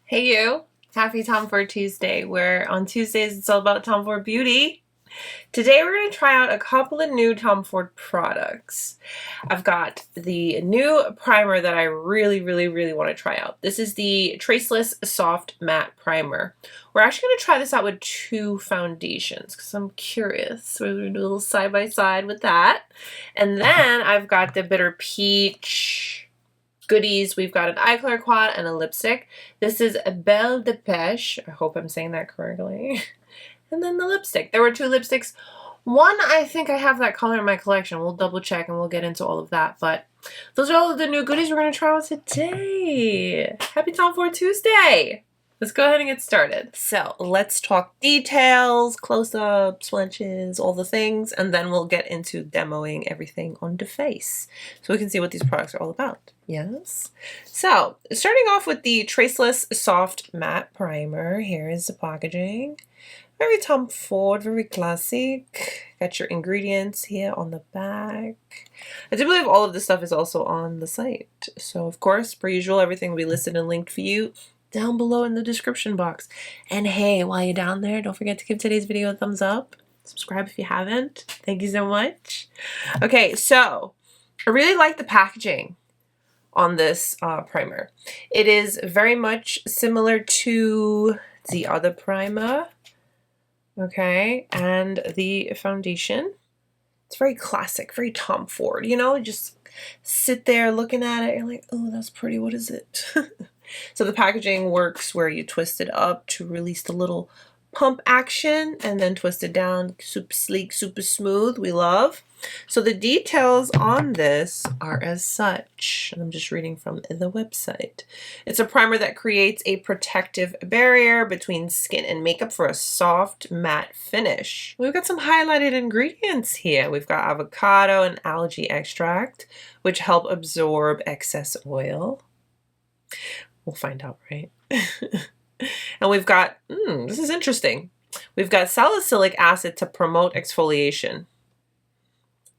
Hey you! Happy Tom Ford Tuesday, where on Tuesdays it's all about Tom Ford beauty. Today we're going to try out a couple of new Tom Ford products. I've got the new primer that I really want to try out. This is the Traceless Soft Matte Primer. We're actually going to try this out with two foundations because I'm curious. We're going to do a little side by side with that. And then I've got the Bitter Peach goodies. We've got an eye color quad and a lipstick. This is Belle de Pêche. I hope I'm saying that correctly. And then the lipstick. There were two lipsticks. One, I think I have that color in my collection. We'll double check and we'll get into all of that. But those are all of the new goodies we're going to try out today. Happy Tom Ford Tuesday! Let's go ahead and get started. So let's talk details, close-ups, swatches, all the things, and then we'll get into demoing everything on the face so we can see what these products are all about. Yes? So starting off with the Traceless Soft Matte Primer, here is the packaging. Very Tom Ford, very classic. Got your ingredients here on the back. I do believe all of this stuff is also on the site. So of course, per usual, everything will be listed and linked for you down below in the description box. And hey, while you're down there, don't forget to give today's video a thumbs up. Subscribe if you haven't. Thank you so much. Okay, so I really like the packaging on this primer. It is very much similar to the other primer. Okay, and the foundation. It's very classic, very Tom Ford. You know, you just sit there looking at it, you're like, oh, that's pretty, what is it? So the packaging works where you twist it up to release the little pump action and then twist it down, super sleek, super smooth, we love. So the details on this are as such, and I'm just reading from the website. It's a primer that creates a protective barrier between skin and makeup for a soft matte finish. We've got some highlighted ingredients here. We've got avocado and algae extract, which help absorb excess oil. We'll find out, right? And we've got, this is interesting. We've got salicylic acid to promote exfoliation.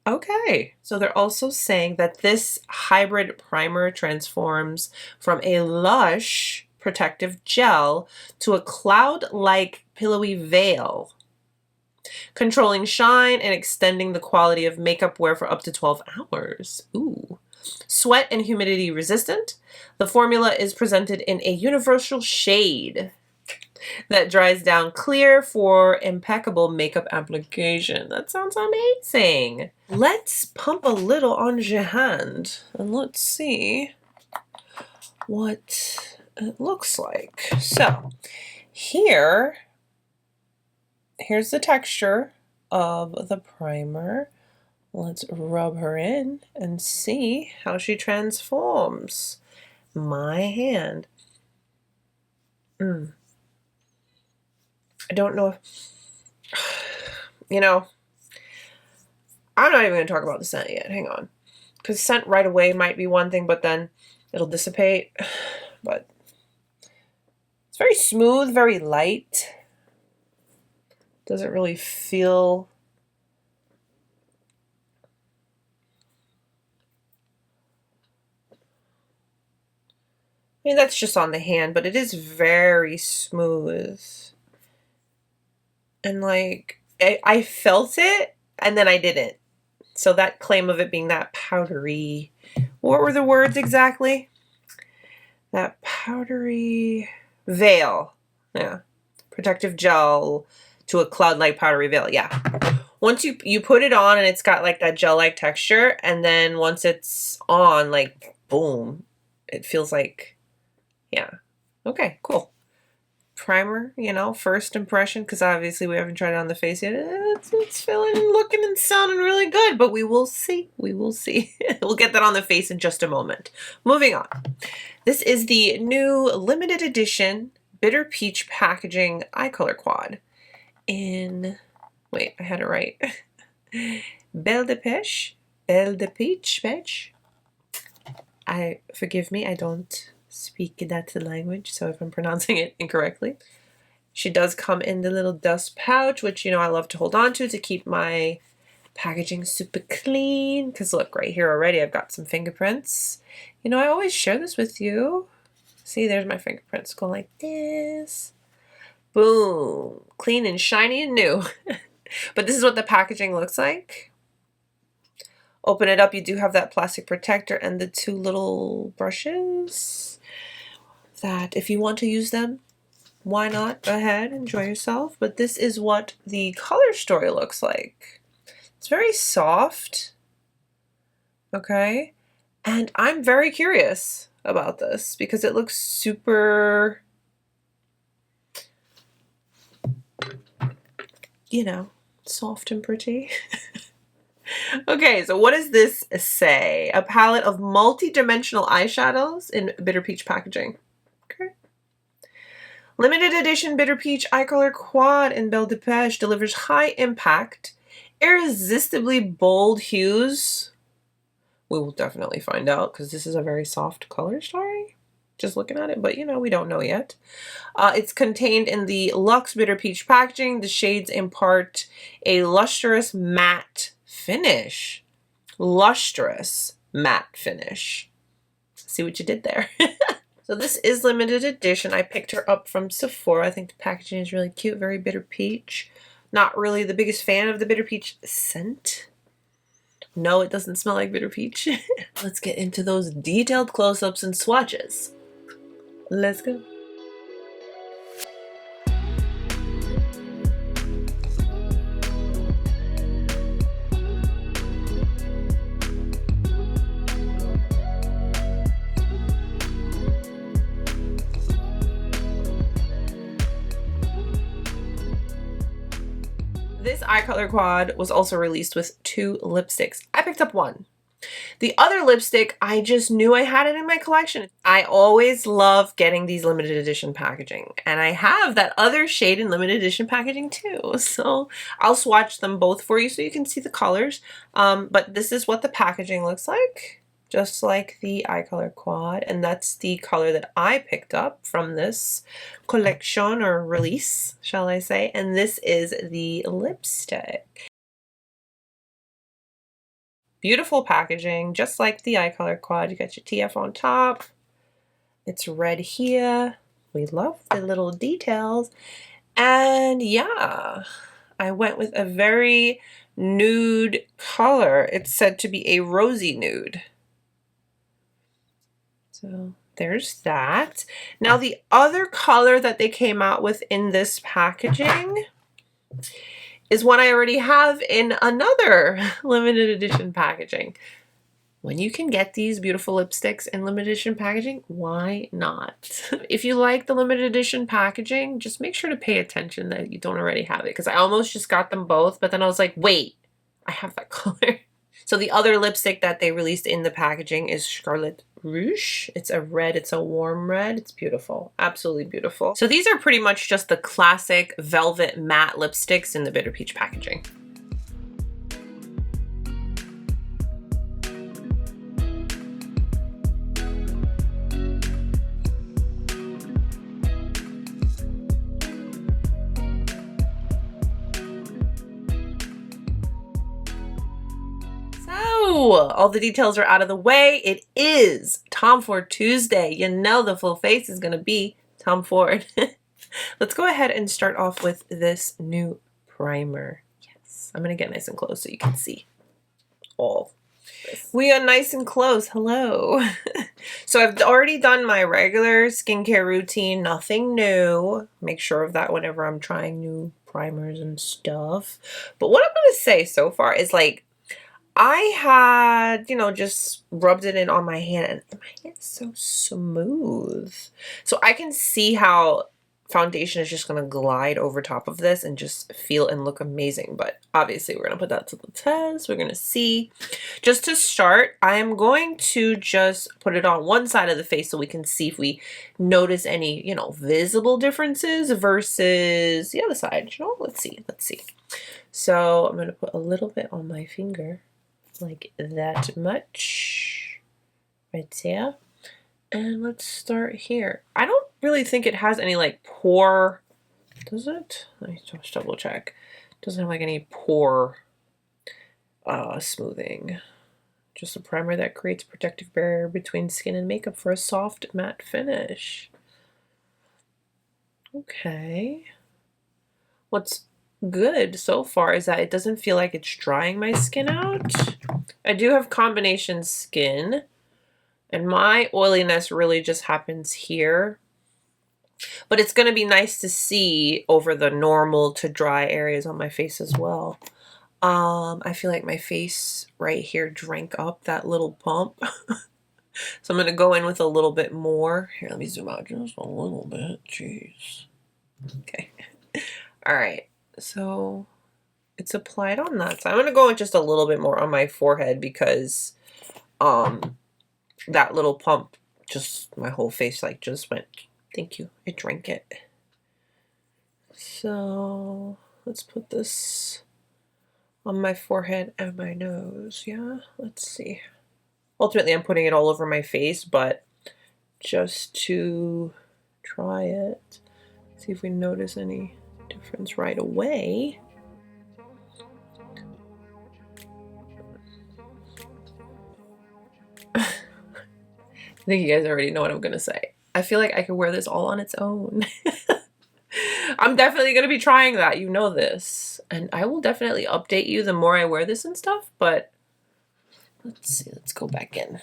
Okay, so they're also saying that this hybrid primer transforms from a lush protective gel to a cloud-like pillowy veil, controlling shine and extending the quality of makeup wear for up to 12 hours. Ooh. Sweat and humidity resistant. The formula is presented in a universal shade that dries down clear for impeccable makeup application. That sounds amazing. Let's pump a little on your hand and let's see what it looks like. So here's the texture of the primer. Let's rub her in and see how she transforms. My hand. I don't know if, you know, I'm not even going to talk about the scent yet. Hang on. Because scent right away might be one thing, but then it'll dissipate. But it's very smooth, very light. Doesn't really feel... I mean, that's just on the hand, but it is very smooth. And like, I felt it, and then I didn't. So that claim of it being that powdery, what were the words exactly? That powdery veil. Yeah. Protective gel to a cloud-like powdery veil. Yeah. Once you put it on and it's got like that gel-like texture, and then once it's on, like, boom, it feels like, yeah. Okay, cool. Primer, you know, first impression, because obviously we haven't tried it on the face yet. It's feeling and looking and sounding really good, but we will see. We will see. We'll get that on the face in just a moment. Moving on. This is the new limited edition Bitter Peach packaging eye color quad in, wait, I had it right. Belle de Pêche. Belle de Pêche. Forgive me, I don't speak that language, so if I'm pronouncing it incorrectly. She does come in the little dust pouch, which, you know, I love to hold on to keep my packaging super clean. Because look, right here already I've got some fingerprints. You know, I always share this with you. See, there's my fingerprints. Go like this. Boom. Clean and shiny and new. But this is what the packaging looks like. Open it up, you do have that plastic protector and the 2 little brushes that if you want to use them, why not? Go ahead, enjoy yourself. But this is what the color story looks like. It's very soft, okay? And I'm very curious about this because it looks super, you know, soft and pretty. Okay, so what does this say? A palette of multi-dimensional eyeshadows in Bitter Peach packaging. Okay. Limited edition Bitter Peach eye color quad in Belle de Pêche delivers high impact, irresistibly bold hues. We will definitely find out because this is a very soft color story. Just looking at it, but you know, we don't know yet. It's contained in the Luxe Bitter Peach packaging. The shades impart a lustrous matte finish. Lustrous matte finish. See what you did there. So this is limited edition. I picked her up from Sephora. I think the packaging is really cute, very Bitter Peach. Not really the biggest fan of the Bitter Peach scent. No, it doesn't smell like Bitter Peach. Let's get into those detailed close-ups and swatches. Let's go. This eye color quad was also released with 2 lipsticks. I picked up 1. The other lipstick, I just knew I had it in my collection. I always love getting these limited edition packaging, and I have that other shade in limited edition packaging too. So I'll swatch them both for you so you can see the colors. But this is what the packaging looks like, just like the eye color quad, and that's the color that I picked up from this collection or release, shall I say, and this is the lipstick. Beautiful packaging, just like the eye color quad. You got your TF on top. It's red here. We love the little details. And yeah, I went with a very nude color. It's said to be a rosy nude. So there's that. Now the other color that they came out with in this packaging is one I already have in another limited edition packaging. When you can get these beautiful lipsticks in limited edition packaging, why not? If you like the limited edition packaging, just make sure to pay attention that you don't already have it, because I almost just got them both, but then I was like, wait, I have that color. So the other lipstick that they released in the packaging is Scarlet Rouge. It's a red, it's a warm red. It's beautiful, absolutely beautiful. So these are pretty much just the classic velvet matte lipsticks in the Bitter Peach packaging. All the details are out of the way. It is Tom Ford Tuesday. You know the full face is going to be Tom Ford. Let's go ahead and start off with this new primer. Yes, I'm going to get nice and close so you can see all this. We are nice and close. Hello. So I've already done my regular skincare routine. Nothing new. Make sure of that whenever I'm trying new primers and stuff. But what I'm going to say so far is like, I had, you know, just rubbed it in on my hand, and my hand is so smooth. So I can see how foundation is just going to glide over top of this and just feel and look amazing. But obviously we're going to put that to the test. We're going to see. Just to start, I am going to just put it on one side of the face so we can see if we notice any, you know, visible differences versus the other side. You know, let's see. Let's see. So I'm going to put a little bit on my finger. Like that much right there, and let's start here. I don't really think it has any like pore, does it? Let me just double check. It doesn't have like any pore smoothing. Just a primer that creates a protective barrier between skin and makeup for a soft matte finish. Okay. What's good so far is that it doesn't feel like it's drying my skin out. I do have combination skin, and my oiliness really just happens here. But it's going to be nice to see over the normal to dry areas on my face as well. I feel like my face right here drank up that little pump. So I'm going to go in with a little bit more. Here, let me zoom out just a little bit. Jeez. Okay. All right. So it's applied on that side. I'm going to go in just a little bit more on my forehead because that little pump, just my whole face like just went, thank you, it drank it. So let's put this on my forehead and my nose. Yeah, let's see. Ultimately, I'm putting it all over my face, but just to try it, see if we notice any difference right away. I think you guys already know what I'm gonna say. I feel like I could wear this all on its own. I'm definitely gonna be trying that, you know this. And I will definitely update you the more I wear this and stuff, but let's see, let's go back in.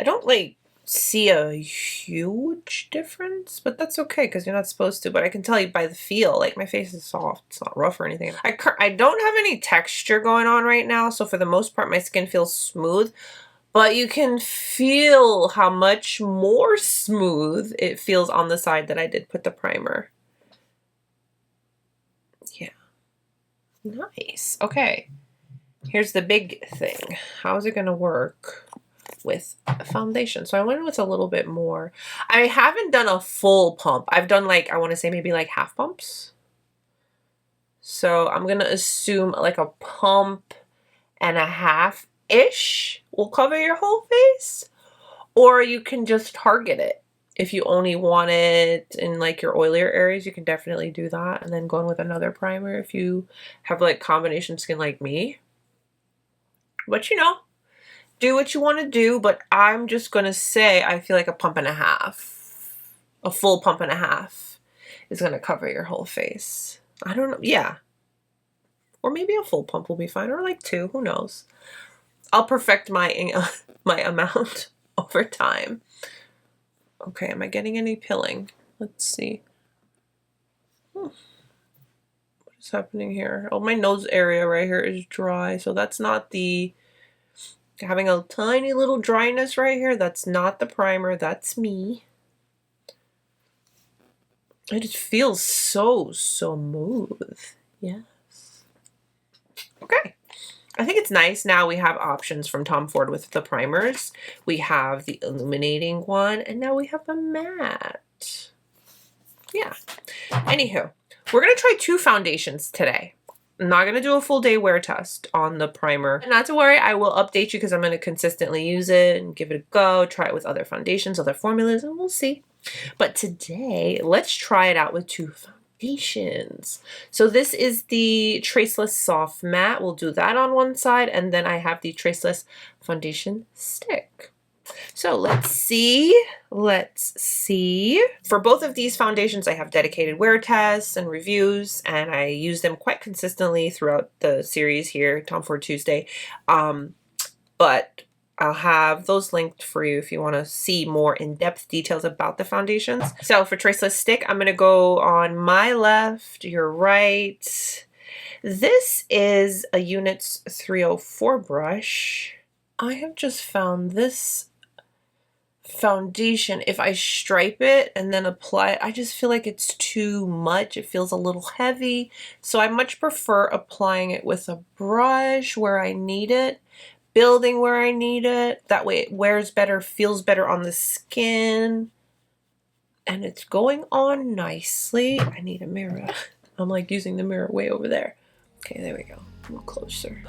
I don't like see a huge difference, but that's okay because you're not supposed to. But I can tell you by the feel, like my face is soft. It's not rough or anything. I don't have any texture going on right now, so for the most part, my skin feels smooth. But you can feel how much more smooth it feels on the side that I did put the primer. Yeah. Nice. Okay. Here's the big thing. How is it going to work with a foundation? So I went with a little bit more. I haven't done a full pump. I've done like, I want to say maybe like half pumps. So I'm going to assume like a pump and a half-ish will cover your whole face. Or you can just target it. If you only want it in like your oilier areas, you can definitely do that. And then go in with another primer if you have like combination skin like me. But you know, do what you want to do, but I'm just going to say I feel like a pump and a half, a full pump and a half is going to cover your whole face. I don't know. Yeah. Or maybe a full pump will be fine, or like 2, who knows. I'll perfect my my amount over time. Okay, am I getting any pilling? Let's see. What is happening here? Oh, my nose area right here is dry, so that's not the... Having a tiny little dryness right here, that's not the primer, that's me. It just feels so smooth. Yes. Okay. I think it's nice now we have options from Tom Ford with the primers. We have the illuminating one, and now we have the matte. Yeah. Anywho, we're going to try 2 foundations today. I'm not going to do a full day wear test on the primer. And not to worry, I will update you because I'm going to consistently use it and give it a go, try it with other foundations, other formulas, and we'll see. But today, let's try it out with 2 foundations. So this is the Traceless Soft Matte. We'll do that on one side, and then I have the Traceless Foundation Stick. So let's see. For both of these foundations, I have dedicated wear tests and reviews, and I use them quite consistently throughout the series here, Tom Ford Tuesday. But I'll have those linked for you if you want to see more in-depth details about the foundations. So for Traceless Stick, I'm going to go on my left, your right. This is a Units 304 brush. I have just found this foundation, if I stripe it and then apply it, I just feel like it's too much. It feels a little heavy. So I much prefer applying it with a brush where I need it, building where I need it. That way it wears better, feels better on the skin, and it's going on nicely. I need a mirror. I'm like using the mirror way over there. Okay, there we go. A little closer.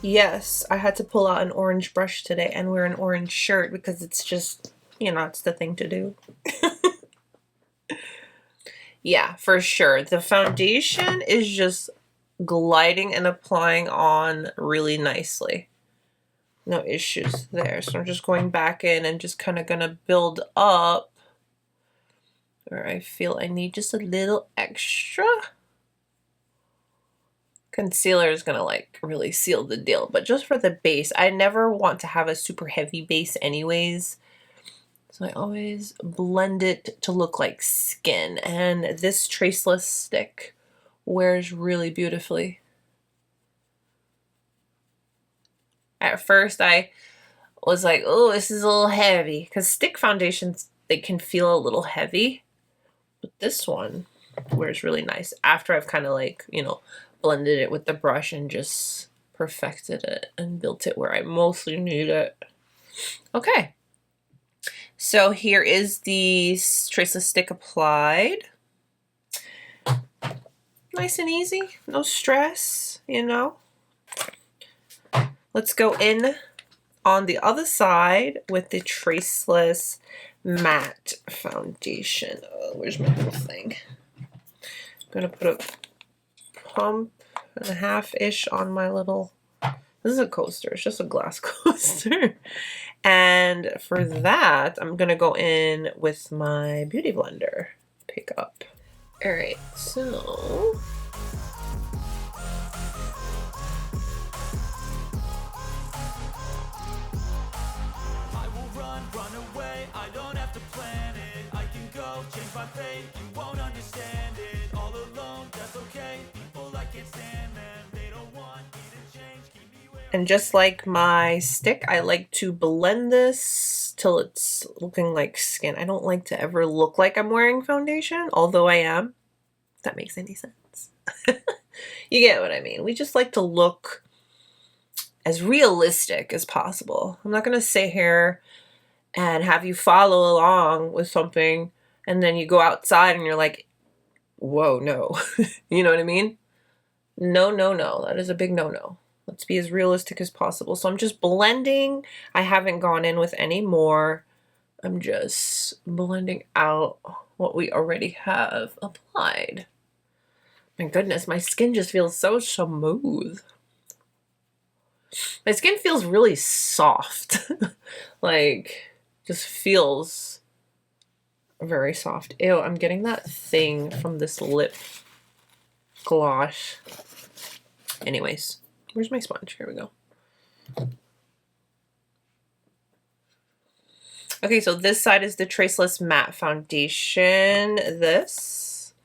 Yes, I had to pull out an orange brush today and wear an orange shirt because it's just, you know, it's the thing to do. Yeah, for sure. The foundation is just gliding and applying on really nicely. No issues there. So I'm just going back in and just kind of going to build up where I feel I need just a little extra. Concealer is going to like really seal the deal, but just for the base, I never want to have a super heavy base anyways. So I always blend it to look like skin, and this Traceless stick wears really beautifully. At first I was like, oh, this is a little heavy, because stick foundations, they can feel a little heavy, but this one wears really nice after I've kind of like, you know, blended it with the brush and just perfected it and built it where I mostly need it. Okay. So here is the Traceless stick applied. Nice and easy, no stress, you know. Let's go in on the other side with the Traceless Matte Foundation. Oh, where's my little thing? I'm gonna put a pump and a half-ish on my little, this is a coaster, it's just a glass coaster. And for that, I'm gonna go in with my Beauty Blender. Pick up. All right, so I will run away. I don't have to plan it. I can go change my fate. You won't understand it. All alone, that's okay. People I can't stand them. They don't want me to change. Keep me where. And just like my stick, I like to blend this till it's looking like skin. I don't like to ever look like I'm wearing foundation, although I am. If that makes any sense. You get what I mean. We just like to look as realistic as possible. I'm not going to sit here and have you follow along with something and then you go outside and you're like, whoa, no. You know what I mean? No, no, no. That is a big no-no. Let's be as realistic as possible. So I'm just blending. I haven't gone in with any more. I'm just blending out what we already have applied. My goodness, my skin just feels so smooth. My skin feels really soft. Like, just feels very soft. Ew, I'm getting that thing from this lip gloss. Anyways. Where's my sponge? Here we go. Okay, so this side is the Traceless Matte Foundation. This.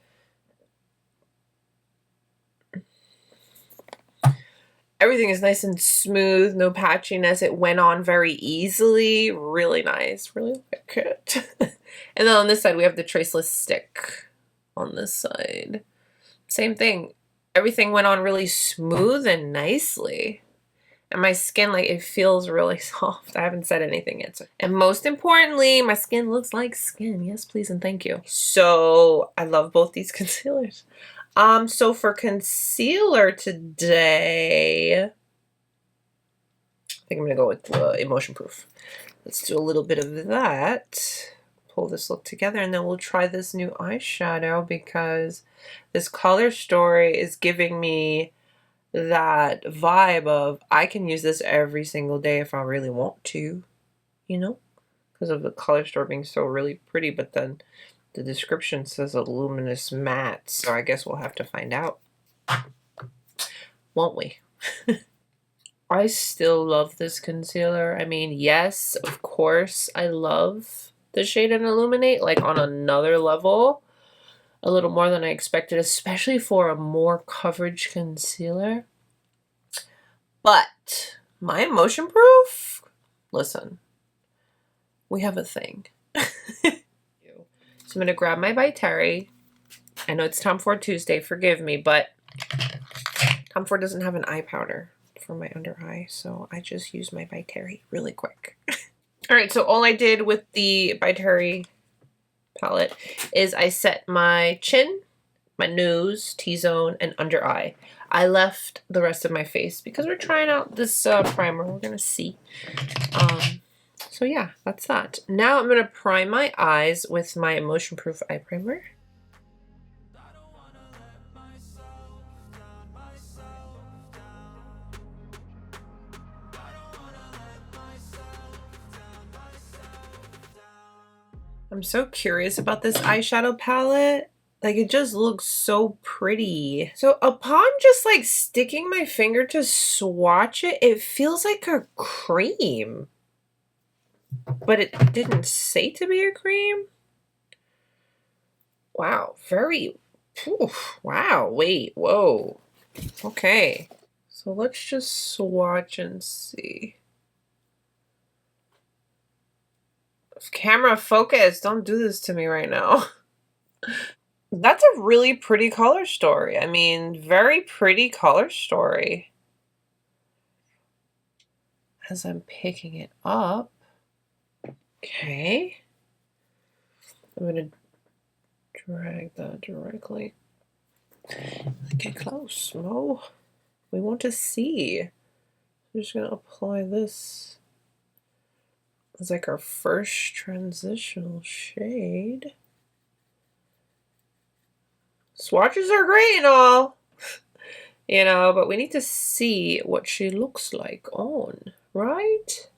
Everything is nice and smooth, no patchiness. It went on very easily. Really nice. Really like it. And then on this side, we have the Traceless stick on this side. Same thing. Everything went on really smooth and nicely. And my skin, like, it feels really soft. I haven't said anything yet. And most importantly, my skin looks like skin. Yes, please and thank you. So I love both these concealers. So for concealer today, I think I'm gonna go with Emotion Proof. Let's do a little bit of that. Pull this look together, and then we'll try this new eyeshadow because this color story is giving me that vibe of I can use this every single day if I really want to, you know, because of the color store being so really pretty. But then the description says a luminous matte, so I guess we'll have to find out, won't we? I still love this concealer. I mean, yes, of course, I love the shade and Illuminate, like on another level, a little more than I expected, especially for a more coverage concealer. But my Emotion Proof, listen, we have a thing. So I'm going to grab my By Terry. I know it's Tom Ford Tuesday, forgive me, but Tom Ford doesn't have an eye powder for my under eye, so I just use my By Terry really quick. All right, so all I did with the By Terry palette is I set my chin, my nose, T-zone, and under eye. I left the rest of my face because we're trying out this primer. We're gonna see. So yeah, that's that. Now I'm gonna prime my eyes with my Emotion Proof Eye Primer. I'm so curious about this eyeshadow palette. Like, it just looks so pretty. So upon just like sticking my finger to swatch it, it feels like a cream. But it didn't say to be a cream. Wow, very, oof, wow, wait, whoa. Okay, so let's just swatch and see. Camera focus, don't do this to me right now. That's a really pretty color story. I mean, very pretty color story. As I'm picking it up. Okay. I'm going to drag that directly. Get close. No. We want to see. I'm just going to apply this as like our first transitional shade. Swatches are great and all, you know, but we need to see what she looks like on, right?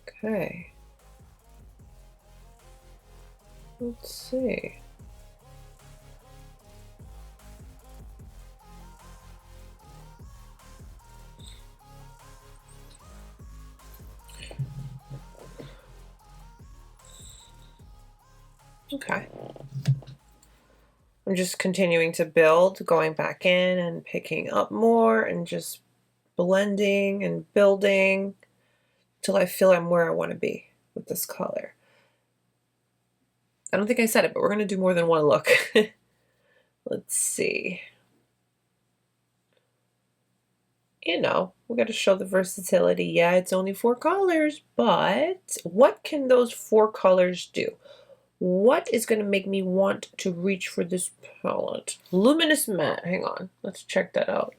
Okay. Let's see. Okay. I'm just continuing to build, going back in and picking up more and just blending and building till I feel I'm where I want to be with this color. I don't think I said it, but we're going to do more than one look. Let's see. You know, we got to show the versatility. Yeah, it's only 4 colors, but what can those 4 colors do? What is going to make me want to reach for this palette? Luminous Matte. Hang on. Let's check that out.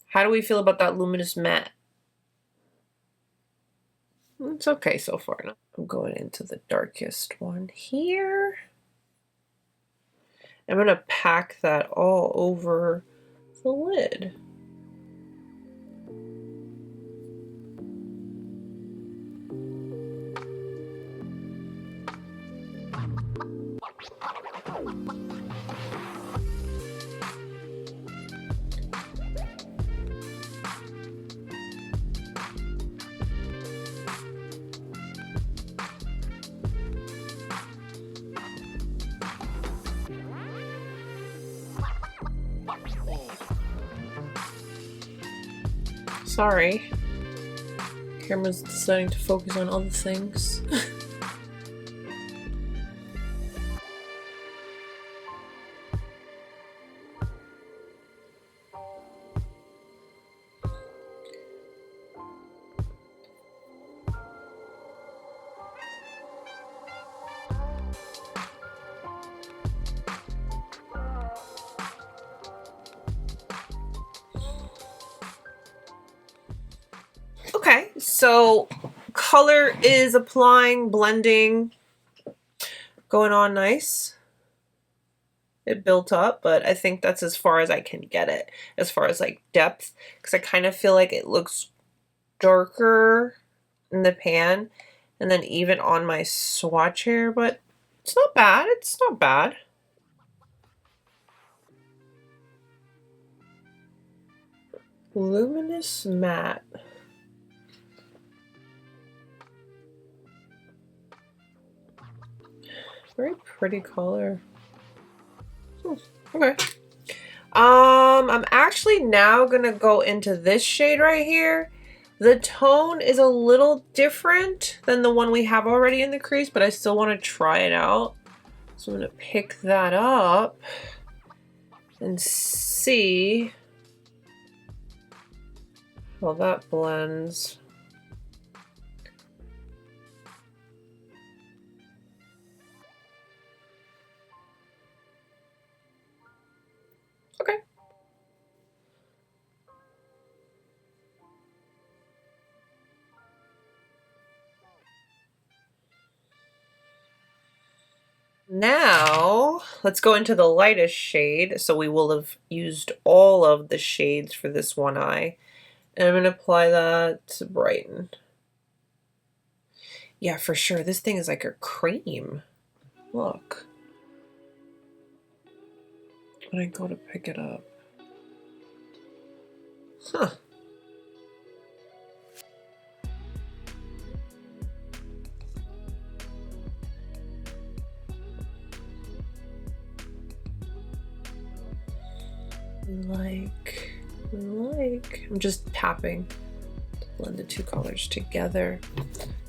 How do we feel about that Luminous Matte? It's okay so far. Now I'm going into the darkest one here. I'm going to pack that all over the lid. Sorry. Camera's deciding to focus on other things. Okay, so color is applying, blending, going on nice. It built up, but I think that's as far as I can get it, as far as like depth, because I kind of feel like it looks darker in the pan and then even on my swatch here, but it's not bad. It's not bad. Luminous Matte. Very pretty color. Okay. I'm actually now gonna go into this shade right here. The tone is a little different than the one we have already in the crease, but I still want to try it out. So I'm gonna pick that up and see how that blends. Okay. Now, let's go into the lightest shade. So we will have used all of the shades for this one eye. And I'm going to apply that to brighten. Yeah, for sure. This thing is like a cream. Look. When I go to pick it up. Huh. I'm just tapping to blend the two colors together. I'm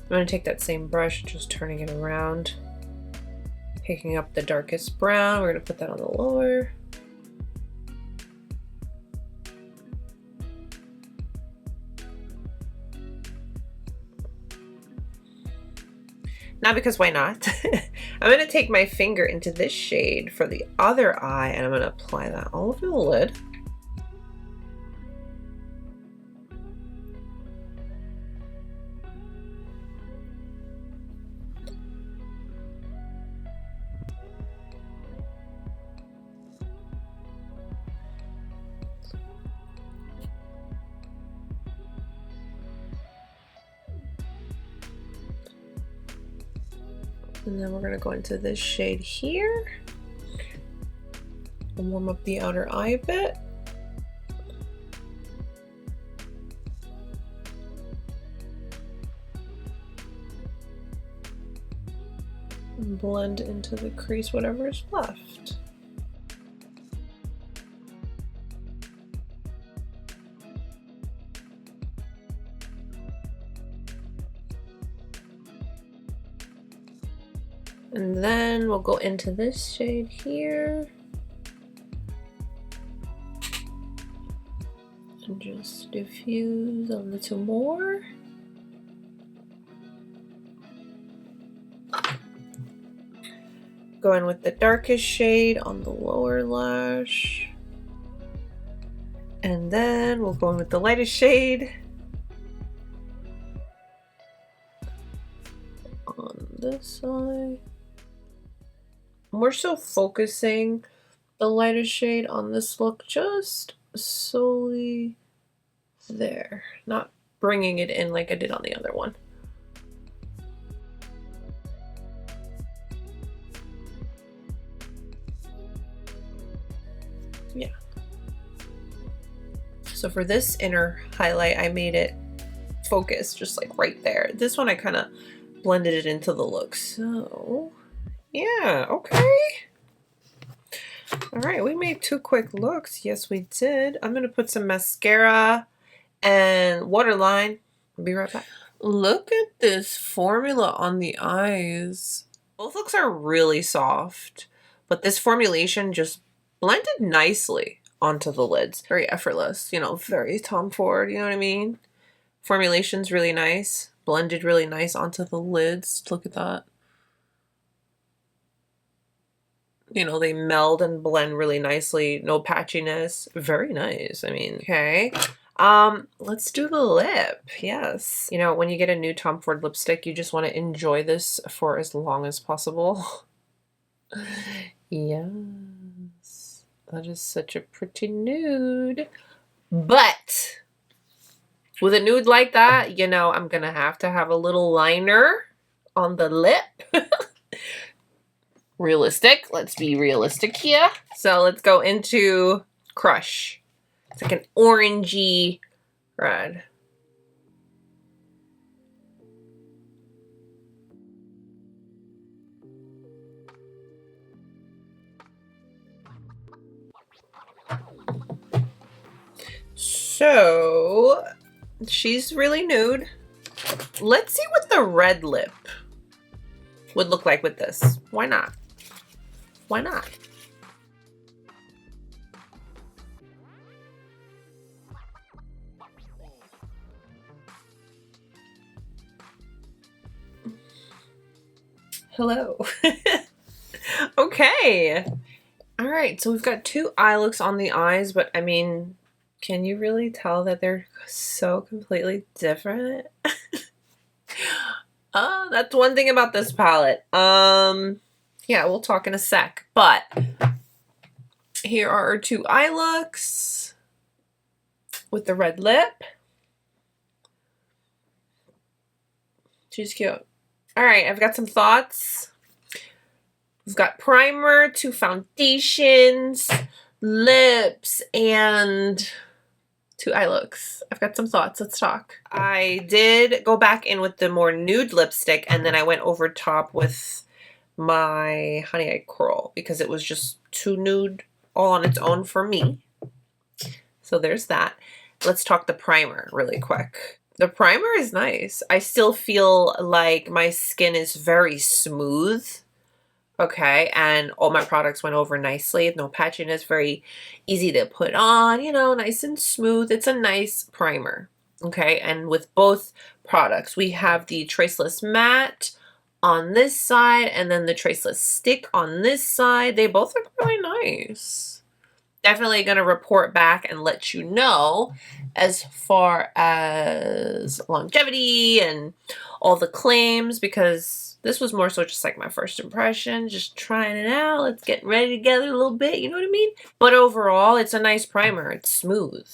going to take that same brush, just turning it around, picking up the darkest brown. We're going to put that on the lower. Now, because why not? I'm going to take my finger into this shade for the other eye, and I'm going to apply that all over the lid. And then we're going to go into this shade here and warm up the outer eye a bit. And blend into the crease whatever is left. And then we'll go into this shade here and just diffuse a little more. Go in with the darkest shade on the lower lash. And then we'll go in with the lightest shade on this side. We're still focusing the lightest shade on this look, just solely there, not bringing it in like I did on the other one. Yeah. So for this inner highlight, I made it focus just like right there. This one I kind of blended it into the look. So yeah, okay. All right, we made two quick looks. Yes, we did. I'm gonna put some mascara and waterline. I'll be right back. Look at this formula on the eyes. Both looks are really soft, but this formulation just blended nicely onto the lids. Very effortless, you know, very Tom Ford, you know what I mean? Formulation's really nice, blended really nice onto the lids. Look at that. You know, they meld and blend really nicely. No patchiness. Very nice. I mean, okay. Let's do the lip. Yes. You know, when you get a new Tom Ford lipstick, you just want to enjoy this for as long as possible. Yes. That is such a pretty nude. But with a nude like that, you know, I'm gonna have to have a little liner on the lip. Realistic. Let's be realistic here. So let's go into Crush. It's like an orangey red. So she's really nude. Let's see what the red lip would look like with this. Why not? Why not? Hello. Okay. All right, so we've got two eye looks on the eyes, but I mean, can you really tell that they're so completely different? That's one thing about this palette. Yeah, we'll talk in a sec. But here are our two eye looks with the red lip. She's cute. All right, I've got some thoughts. We've got primer, 2 foundations, lips, and 2 eye looks. I've got some thoughts. Let's talk. I did go back in with the more nude lipstick, and then I went over top with my Honey Eye Coral because it was just too nude all on its own for me. So there's that. Let's talk the primer really quick. The primer is nice. I still feel like my skin is very smooth. Okay, and all my products went over nicely. No patchiness, very easy to put on, you know, nice and smooth. It's a nice primer. Okay, and with both products, we have the Traceless Matte on this side and then the Traceless Stick on this side. They both look really nice. Definitely going to report back and let you know as far as longevity and all the claims, because this was more so just like my first impression, just trying it out. Let's get ready together a little bit, you know what I mean? But overall, it's a nice primer. It's smooth.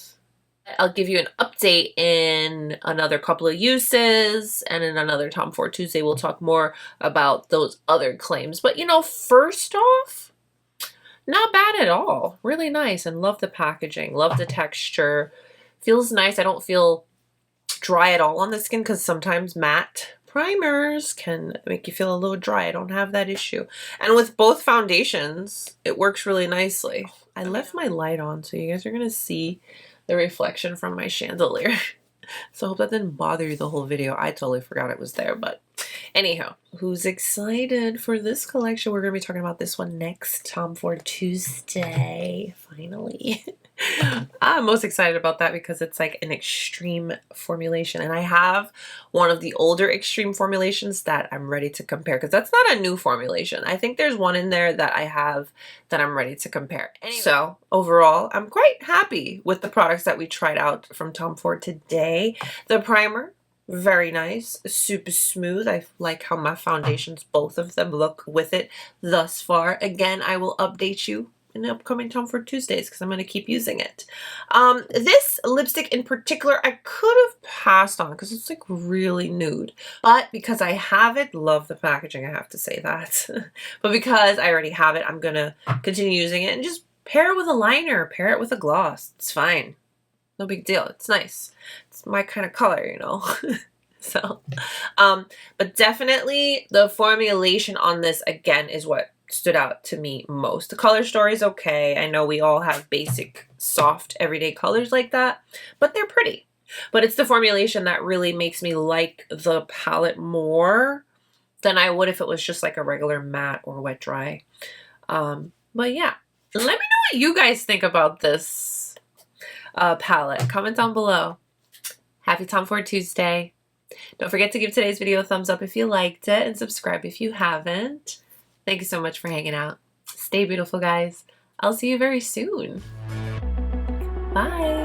I'll give you an update in another couple of uses, and in another Tom Ford Tuesday, we'll talk more about those other claims. But, you know, first off, not bad at all. Really nice, and love the packaging, love the texture. Feels nice. I don't feel dry at all on the skin because sometimes matte primers can make you feel a little dry. I don't have that issue. And with both foundations, it works really nicely. I left my light on, so you guys are going to see the reflection from my chandelier. So I hope that didn't bother you the whole video. I totally forgot it was there, but anyhow, who's excited for this collection? We're going to be talking about this one next Tom Ford Tuesday, finally. I'm most excited about that because it's like an extreme formulation, and I have one of the older extreme formulations that I'm ready to compare, because that's not a new formulation. I think there's one in there that I have that I'm ready to compare. Anyway, so overall, I'm quite happy with the products that we tried out from Tom Ford today. The primer, very nice, super smooth. I like how my foundations, both of them, look with it thus far. Again, I will update you in the upcoming Tom Ford Tuesdays because I'm going to keep using it. This lipstick in particular, I could have passed on because it's like really nude. But because I have it, love the packaging, I have to say that. But because I already have it, I'm going to continue using it and just pair it with a liner, pair it with a gloss. It's fine. No big deal. It's nice. It's my kind of color, you know. So, but definitely the formulation on this, again, is what stood out to me most. The color story is okay. I know we all have basic, soft, everyday colors like that, but they're pretty. But it's the formulation that really makes me like the palette more than I would if it was just like a regular matte or wet dry. But yeah, let me know what you guys think about this palette. Comment down below. Happy Tom Ford Tuesday. Don't forget to give today's video a thumbs up if you liked it, and subscribe if you haven't. Thank you so much for hanging out. Stay beautiful, guys. I'll see you very soon. Bye.